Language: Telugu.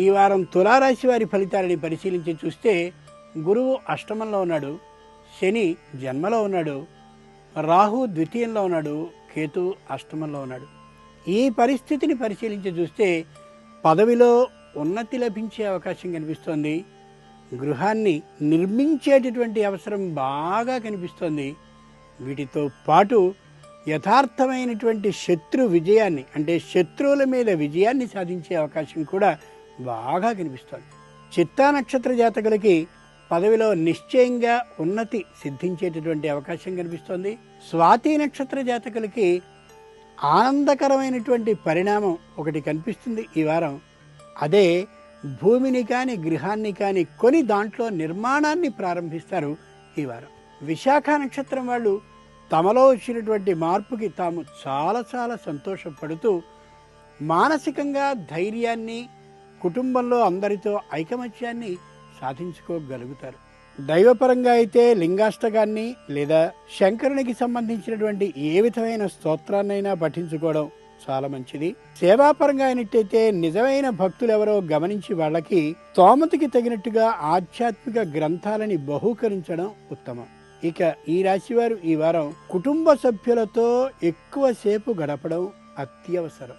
ఈ వారం తులారాశి వారి ఫలితాలని పరిశీలించి చూస్తే గురువు అష్టమంలో ఉన్నాడు, శని జన్మలో ఉన్నాడు, రాహు ద్వితీయంలో ఉన్నాడు, కేతు అష్టమంలో ఉన్నాడు. ఈ పరిస్థితిని పరిశీలించి చూస్తే పదవిలో ఉన్నతి లభించే అవకాశం కనిపిస్తోంది. గృహాన్ని నిర్మించేటటువంటి అవసరం బాగా కనిపిస్తోంది. వీటితో పాటు యథార్థమైనటువంటి శత్రు విజయాన్ని, అంటే శత్రువుల మీద విజయాన్ని సాధించే అవకాశం కూడా బాగా కనిపిస్తోంది. చిత్తా నక్షత్ర జాతకులకి పదవిలో నిశ్చయంగా ఉన్నతి సిద్ధించేటటువంటి అవకాశం కనిపిస్తోంది. స్వాతి నక్షత్ర జాతకులకి ఆనందకరమైనటువంటి పరిణామం ఒకటి కనిపిస్తుంది ఈ వారం. అదే భూమిని కానీ గృహాన్ని కానీ కొని దాంట్లో నిర్మాణాన్ని ప్రారంభిస్తారు ఈ వారం. విశాఖ నక్షత్రం వాళ్ళు తమలో వచ్చినటువంటి మార్పుకి తాము చాలా చాలా సంతోషపడుతూ మానసికంగా ధైర్యాన్ని, కుటుంబంలో అందరితో ఐకమత్యాన్ని సాధించుకోగలుగుతారు. దైవపరంగా అయితే లింగాష్టకాన్ని లేదా శంకరునికి సంబంధించినటువంటి ఏ విధమైన స్తోత్రాన్నైనా పఠించుకోవడం చాలా మంచిది. సేవాపరంగా అయినట్టయితే నిజమైన భక్తులు ఎవరో గమనించి వాళ్ళకి స్తోమతకి తగినట్టుగా ఆధ్యాత్మిక గ్రంథాలని బహూకరించడం ఉత్తమం. ఇక ఈ రాశివారు ఈ వారం కుటుంబ సభ్యులతో ఎక్కువసేపు గడపడం అత్యవసరం.